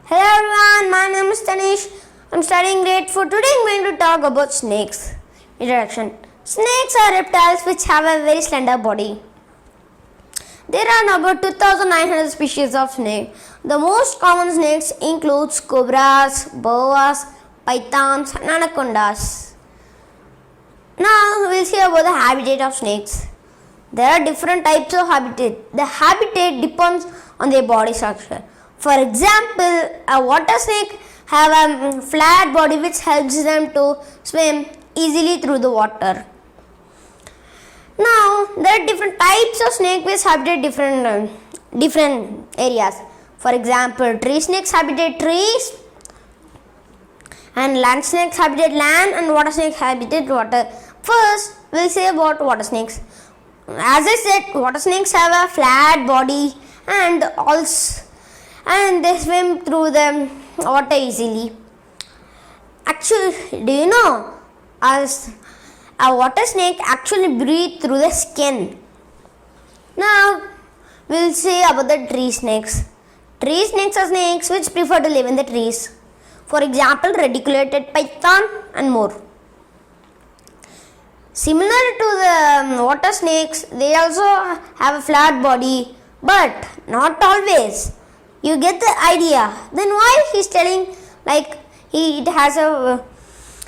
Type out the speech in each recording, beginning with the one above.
Hello everyone, my name is Tanish. I'm studying grade 4. Today I'm going to talk about snakes. Introduction. Snakes are reptiles which have a very slender body. There are about 2,900 species of snake. The most common snakes include cobras, boas, pythons and anacondas. Now we'll see about the habitat of snakes. There are different types of habitat. The habitat depends on their body structure. For example, a water snake have a flat body which helps them to swim easily through the water. Now, there are different types of snake which habitat different areas. For example, tree snakes habitat trees, and land snakes habitat land, and water snakes habitat water. First, we'll say about water snakes. As I said, water snakes have a flat body and they swim through the water easily. Actually, do you know, as a water snake actually breathes through the skin. Now, we'll see about the tree snakes. Tree snakes are snakes which prefer to live in the trees. For example, reticulated python and more. Similar to the water snakes, they also have a flat body, but not always. You get the idea. Then why he's telling like it has a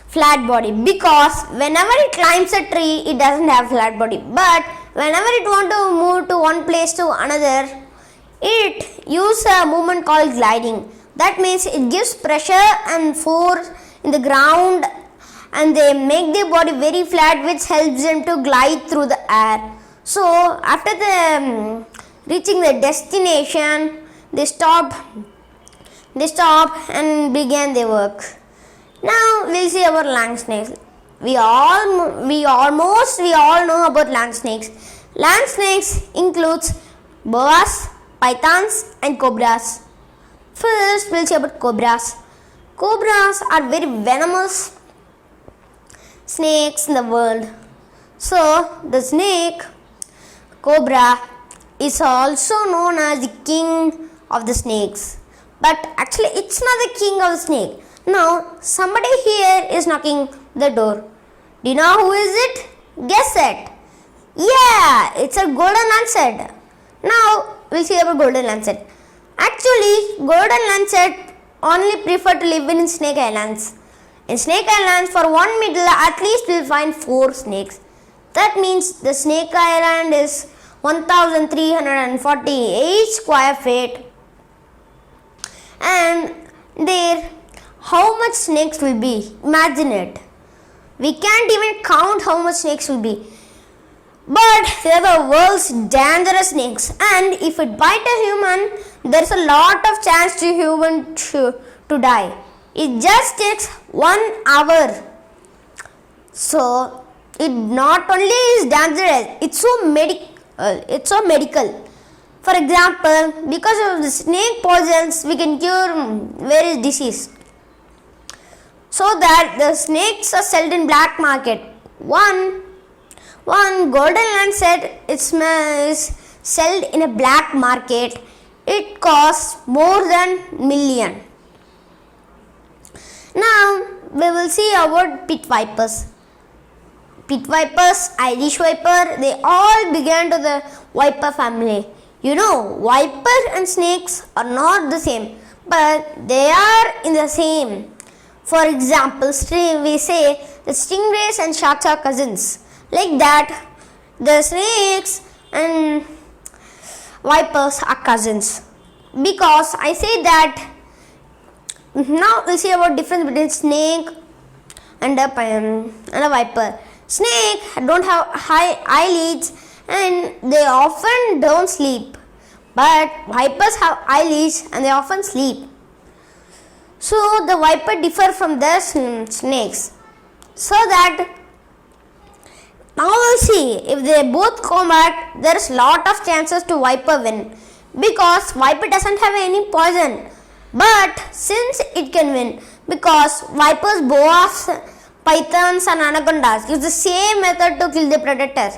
flat body? Because whenever it climbs a tree, it doesn't have flat body. But whenever it want to move to one place to another, it uses a movement called gliding. That means it gives pressure and force in the ground, and they make their body very flat, which helps them to glide through the air. So after the reaching the destination, they stop and began their work. Now we'll see about land snakes. We all know about land snakes. Land snakes includes boas, pythons and cobras. First we'll see about cobras. Cobras are very venomous snakes in the world. So the snake cobra is also known as the king of the snakes. But actually it's not the king of the snake. Now somebody here is knocking the door. Do you know who is it? Guess it. Yeah, it's a golden lancet. Now we'll see about golden lancet. Actually, golden lancet only prefer to live in snake islands. In snake islands, for 1 meter at least we'll find 4 snakes. That means the snake island is 1,348 square feet. And there, how much snakes will be? Imagine it. We can't even count how much snakes will be. But they are the world's dangerous snakes. And if it bites a human, there's a lot of chance to human to die. It just takes 1 hour. So it not only is dangerous, it's so medical. For example, because of the snake poisons, we can cure various diseases. So that the snakes are sold in black market. One golden lancet is sold in a black market. It costs more than million. Now we will see about pit vipers. Pit vipers, Irish viper, they all belong to the viper family. You know, vipers and snakes are not the same, but they are in the same. For example, we say the stingrays and sharks are cousins. Like that, the snakes and vipers are cousins. Because I say that. Now we'll see about difference between snake and a viper. Snake don't have high eyelids and they often don't sleep. But vipers have eyelids and they often sleep. So the viper differ from the snakes. So that now we'll see if they both combat, there's lot of chances to viper win. Because viper doesn't have any poison. But since it can win, because vipers, boas, pythons and anacondas use the same method to kill the predators.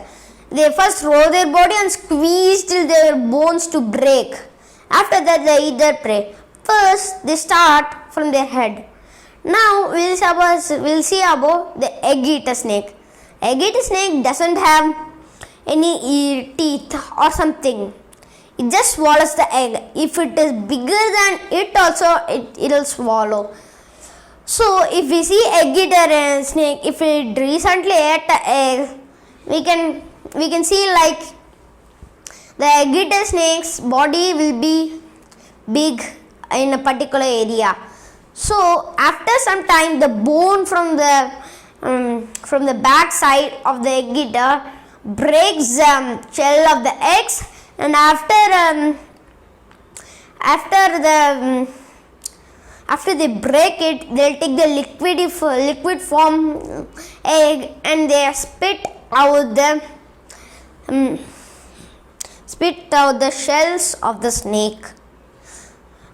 They first roll their body and squeeze till their bones to break. After that they eat their prey. First, they start from their head. Now we'll see about the egg-eater snake. Egg-eater snake doesn't have any teeth or something. It just swallows the egg. If it is bigger than it also, it'll swallow. So if we see egg-eater snake, if it recently ate the egg, we can see like the egg-eater snake's body will be big in a particular area. So after some time, the bone from the back side of the egg-eater breaks the shell of the eggs, and after they break it, they'll take the liquid form egg and they spit out the shells of the snake.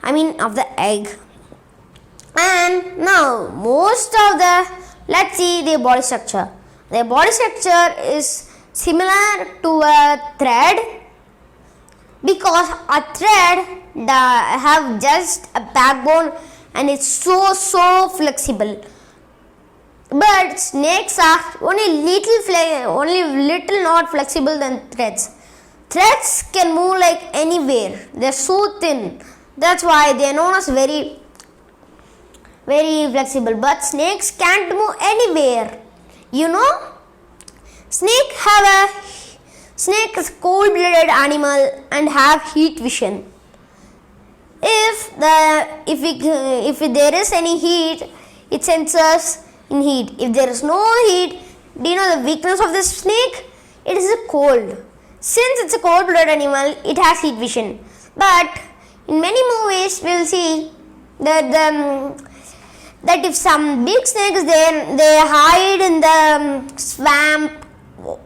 Of the egg. And now let's see their body structure. Their body structure is similar to a thread, because a thread have just a backbone and it's so flexible. But snakes are only little not flexible than threads. Threads can move like anywhere. They're so thin. That's why they are known as very flexible. But snakes can't move anywhere. Snake is cold-blooded animal and have heat vision. If there is any heat, it senses in heat. If there is no heat, do you know the weakness of this snake? It is a cold. Since it's a cold-blooded animal, it has heat vision. But in many movies, we will see that if some big snake is there, they hide in the swamp,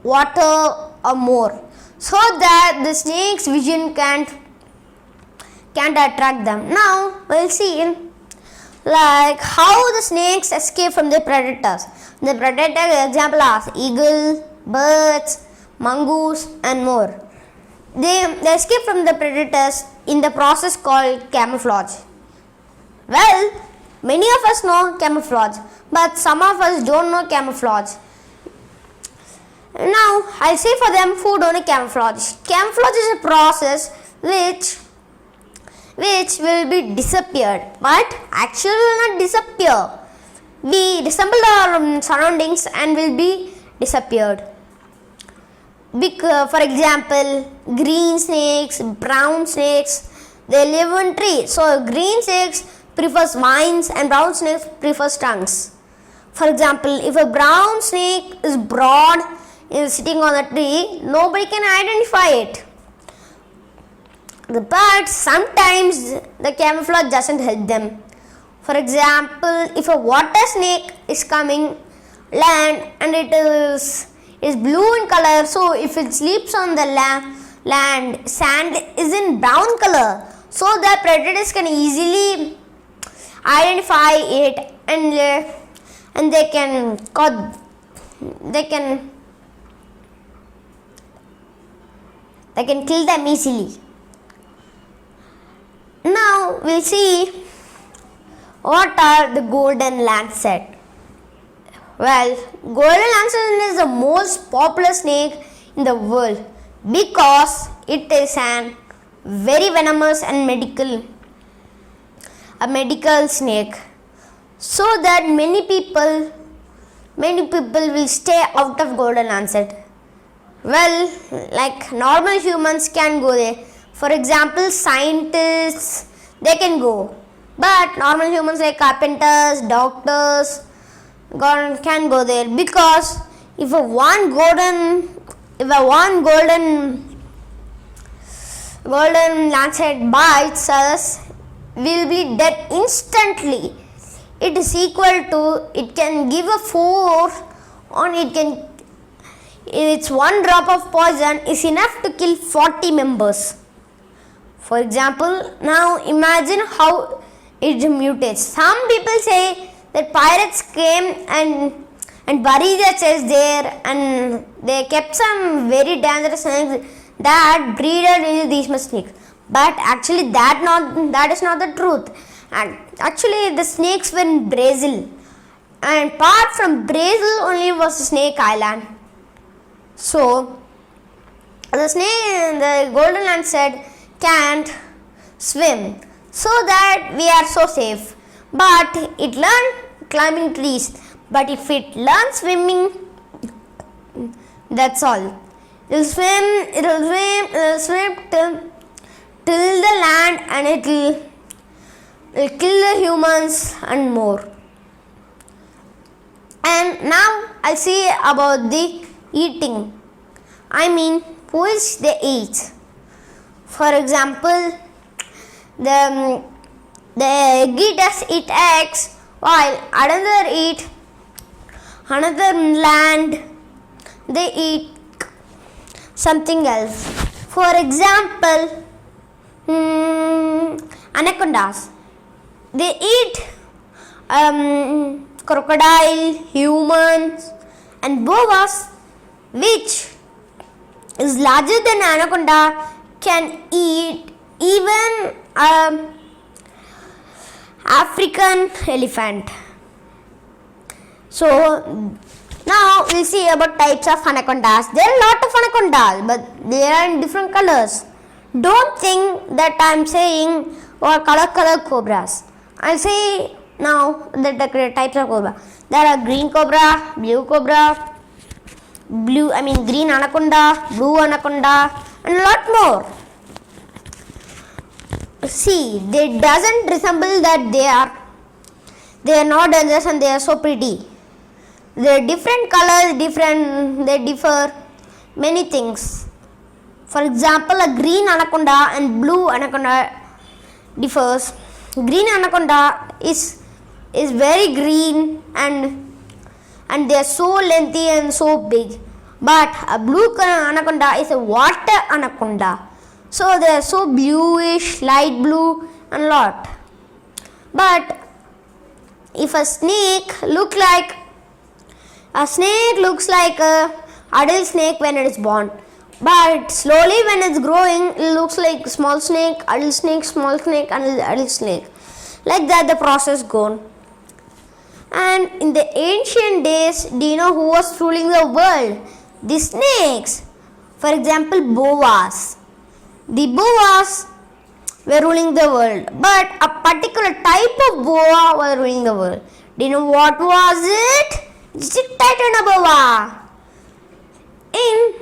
water or more, so that the snake's vision can't attract them. Now we'll see like how the snakes escape from their predators. The predator example are eagle, birds, mongoose and more. They escape from the predators in the process called camouflage. Well, many of us know camouflage, but some of us don't know camouflage. Now, I'll say for them who don't know camouflage. Camouflage is a process which will be disappeared, but actually will not disappear. We resemble our surroundings and will be disappeared. For example, green snakes, brown snakes, they live in trees. So green snakes prefers vines and brown snakes prefers trunks. For example, if a brown snake is broad, is sitting on a tree, nobody can identify it. But sometimes the camouflage doesn't help them. For example, if a water snake is coming land and it is blue in color, so if it sleeps on the land, sand is in brown color, so the predators can easily identify it and they can kill them easily. Now we'll see what are the golden lancet. Well, golden lancet is the most popular snake in the world because it is a very venomous and medical snake, so that many people will stay out of golden lancet. Well, like normal humans can go there. For example, scientists, they can go. But normal humans like carpenters, doctors can go there, because if a one golden lancet bites us, we'll be dead instantly. It is equal to, it can give a force on, its one drop of poison is enough to kill 40 members. For example, now imagine how it mutates. Some people say that pirates came and buried their chest there, and they kept some very dangerous snakes that breeded into these snakes. But actually that is not the truth. And actually the snakes were in Brazil. And apart from Brazil only was Snake Island. So the golden ant said, can't swim, so that we are so safe. But it learned climbing trees. But if it learns swimming, that's all. It'll swim till the land, and it'll kill the humans and more. And now I'll see about the eating. I mean, which they eat. For example, the eaters eat eggs, while another land they eat something else. For example, anacondas. They eat crocodile, humans, and boas, which is larger than anaconda, can eat even African elephant. So now we'll see about types of anacondas. There are a lot of anacondas, but they are in different colors. Don't think that I'm saying color cobras. I'll say now the types of cobra. There are green cobra, blue cobra, green anaconda, blue anaconda, and a lot more. See, they doesn't resemble that they are not dangerous and they are so pretty. They are different colors, they differ many things. For example, a green anaconda and blue anaconda differs. Green anaconda is very green and they are so lengthy and so big. But a blue anaconda is a water anaconda. So they are so bluish, light blue and lot. But if a snake looks like a adult snake when it is born. But slowly when it's growing, it looks like small snake, adult snake, small snake, and adult snake. Like that the process goes. And in the ancient days, do you know who was ruling the world? The snakes. For example, boas. The boas were ruling the world. But a particular type of boa was ruling the world. Do you know what was it? It's a titanoboa. In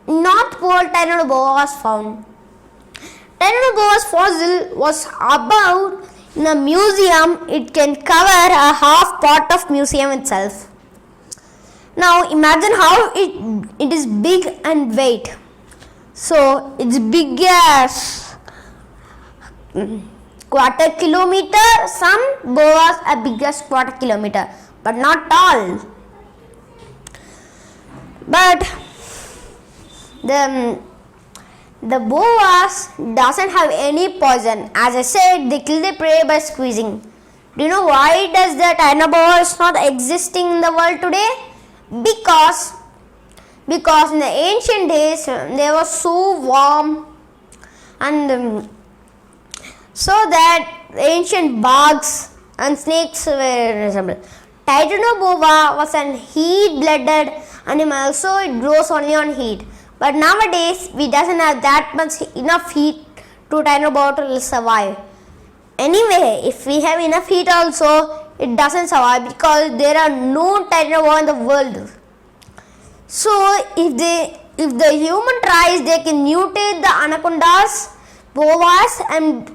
North Pole, titanoboa was found. Titanoboa's fossil was about in a museum. It can cover a half part of museum itself. Now imagine how it is big and weight. So it's big as quarter kilometer. Some boas are big as quarter kilometer, but not all. But the boas doesn't have any poison. As I said, they kill the prey by squeezing. Do you know why does the titanoboa is not existing in the world today? Because in the ancient days they were so warm, and so that ancient bugs and snakes were resembled. Titanoboa was an heat-blooded animal, so it grows only on heat. But nowadays we doesn't have that much enough heat to titanoboa to survive. Anyway, if we have enough heat also, it doesn't survive because there are no titanoboa in the world. So if the human tries, they can mutate the anacondas, boas, and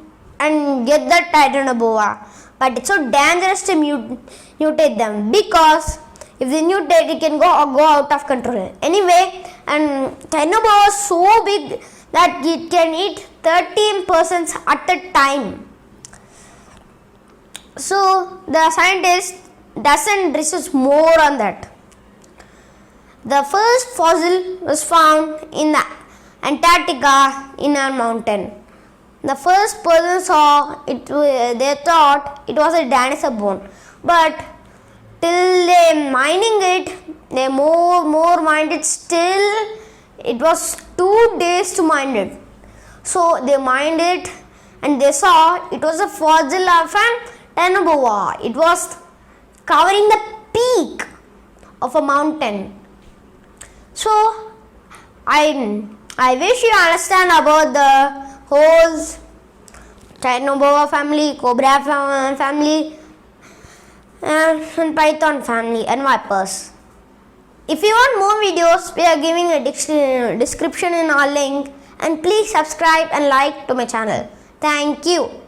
get the titanoboa. But it's so dangerous to mutate them, because if they mutate, it can go out of control. Anyway, and titanoboa is so big that it can eat 13 persons at a time. So the scientist doesn't research more on that. The first fossil was found in Antarctica in a mountain. The first person saw it, they thought it was a dinosaur bone. But till they mining it, they more mined it. Still, it was 2 days to mine it. So they mined it and they saw it was a fossil of an Tanoboa. It was covering the peak of a mountain. So I wish you understand about the whole Tanoboa family, cobra family, and python family and vipers. If you want more videos, we are giving a description in our link, and please subscribe and like to my channel. Thank you.